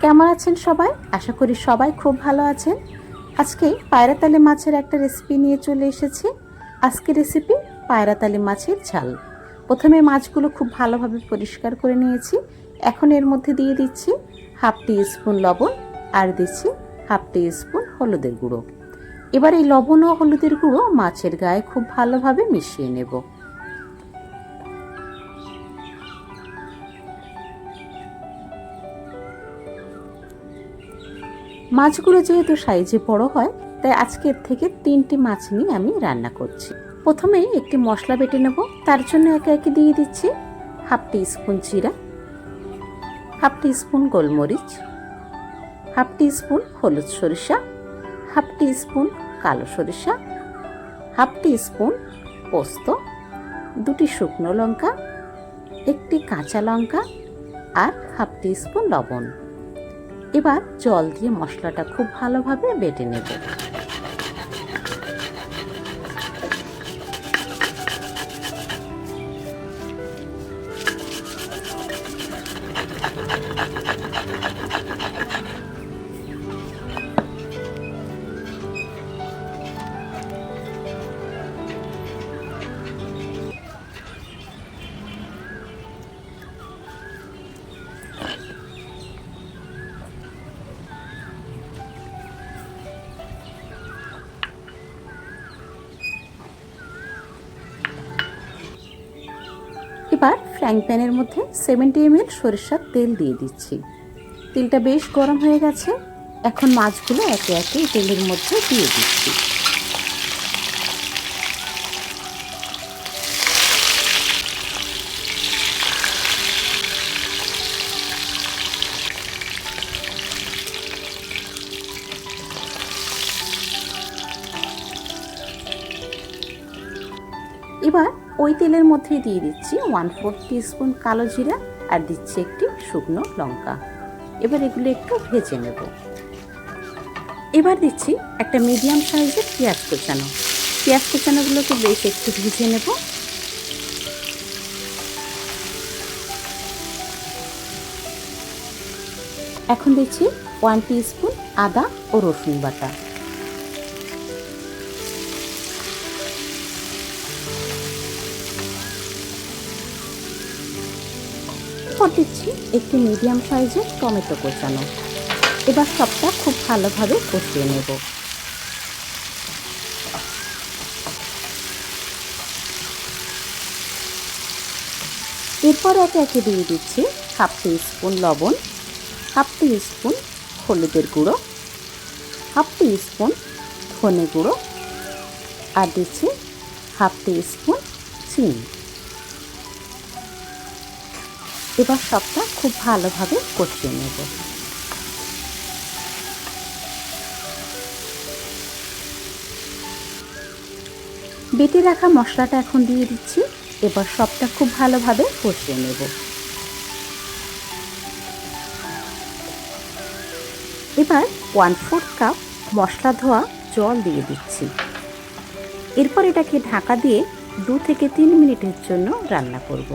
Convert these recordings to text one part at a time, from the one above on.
কেমন আছেন সবাই? আশা করি সবাই খুব ভালো আছেন। আজকে পায়রাতালি মাছের একটা রেসিপি নিয়ে চলে এসেছি। আজকে রেসিপি পায়রাতালি মাছের ঝাল। প্রথমে মাছগুলো খুব ভালোভাবে পরিষ্কার করে নিয়েছি। এখন এর মধ্যে দিয়ে দিচ্ছি হাফ টি স্পুন লবণ আর দিচ্ছি হাফ টি স্পুন হলুদের গুঁড়ো। এবার এই লবণ ও হলুদের গুঁড়ো মাছের গায়ে খুব ভালোভাবে মিশিয়ে নেব। মাছগুলো যেহেতু সাইজে বড় হয়, তাই আজকের থেকে 3টি মাছ নিয়ে আমি রান্না করছি। প্রথমেই একটি মশলা বেটে নেব। তার জন্য একে একে দিয়ে দিচ্ছি হাফ টি স্পুন জিরা, হাফ টি স্পুন গোলমরিচ, হাফ টি স্পুন হলুদ সরিষা, হাফ টি স্পুন কালো সরিষা, হাফ টি স্পুন পোস্ত, 2টি শুকনো লঙ্কা, 1টি কাঁচা লঙ্কা আর হাফ টি স্পুন লবণ। এবার জল দিয়ে মশলাটা খুব ভালোভাবে বেটে নেব। এবার ফ্রাইং প্যানের মধ্যে 70 ml সরিষার তেল দিয়ে দিচ্ছি। তেলটা বেশ গরম হয়ে গেছে। এখন মাছগুলো একে একে তেলের মধ্যে দিয়ে দিচ্ছি। এবার ওই তেলের মধ্যে দিয়ে দিচ্ছি 1/4 টিস্পুন কালো জিরা আর দিচ্ছি একটি শুকনো লঙ্কা। এবার এগুলো একটু ভেজে নেব। এবার দিচ্ছি একটা মিডিয়াম সাইজের পেঁয়াজ কুচানো। পেঁয়াজ কুচানোগুলোকে বেশ একটু ভেজে নেব। এখন দিচ্ছি 1 টিস্পুন আদা ও রসুন বাটা। এরপর দিচ্ছি একটি মিডিয়াম সাইজের টমেটো কোচানো। এবার সবটা খুব ভালোভাবে কষিয়ে নেব। এরপর একে একে দিয়ে দিচ্ছি হাফ টি স্পুন লবণ, হাফ টি স্পুন হলুদের গুঁড়ো, হাফ টি স্পুন ধনে গুঁড়ো আর দিচ্ছি হাফ টি স্পুন চিনি। এবার সবটা খুব ভালোভাবে কষিয়ে নেব। বেটে রাখা মশলাটা এখন দিয়ে দিচ্ছি। এবার সবটা খুব ভালোভাবে কষিয়ে নেব। এবার 1/4 কাপ মশলা ধোয়া জল দিয়ে দিচ্ছি। এরপর এটাকে ঢাকা দিয়ে 2 থেকে 3 মিনিটের জন্য রান্না করব।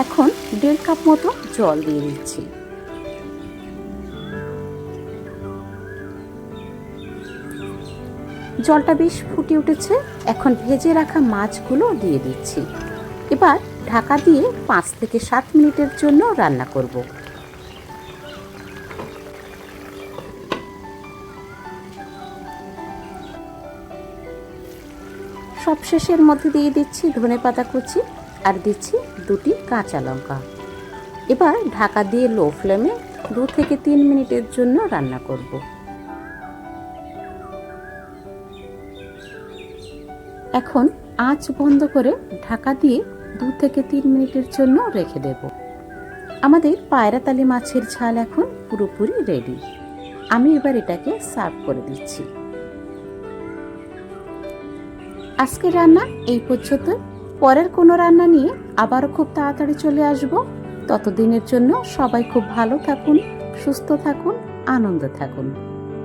এখন 1.5 কাপ মতো জল দিয়ে দিচ্ছি। জলটা বেশ ফুটে উঠেছে। এখন ভেজে রাখা মাছগুলো দিয়ে দিচ্ছি। এবার ঢাকা দিয়ে 5 থেকে 7 মিনিটের জন্য রান্না করব। সবশেষের মধ্যে দিয়ে দিচ্ছি ধনেপাতা কুচি আর দিচ্ছি 2টি কাঁচা লঙ্কা। এবার ঢাকা দিয়ে লো ফ্লেমে 2 থেকে 3 মিনিটের জন্য রান্না করব। এখন আঁচ বন্ধ করে ঢাকা দিয়ে 2 থেকে 3 মিনিটের জন্য রেখে দেব। আমাদের পায়রাতালি মাছের ঝাল এখন পুরোপুরি রেডি। আমি এবার এটাকে সার্ভ করে দিচ্ছি। আজকের রান্না এই পর্যন্ত। পরের কোনো রান্না নিয়ে আবারও খুব তাড়াতাড়ি চলে আসব। ততদিনের জন্য সবাই খুব ভালো থাকুন, সুস্থ থাকুন, আনন্দে থাকুন।